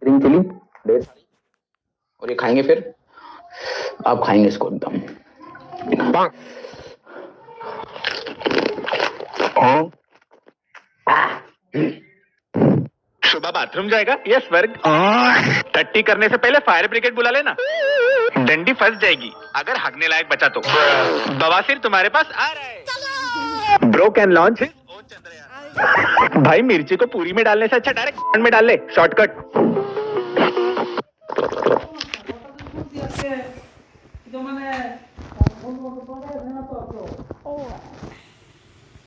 Green chilli ढेर सारी, और ये खाएंगे फिर। आप खाएंगे इसको एकदम। सुबह बाथरूम जाएगा? यस स्वर्ग। टट्टी करने से पहले फायर ब्रिगेड बुला लेना, डंडी फंस जाएगी अगर हगने लायक बचा तो। बवासीर तुम्हारे पास आ रहा है। ब्रो कैन लॉन्च ओ चंद्रयान। भाई मिर्ची को पूरी में डालने से अच्छा डायरेक्ट में डाल ले, शॉर्टकट।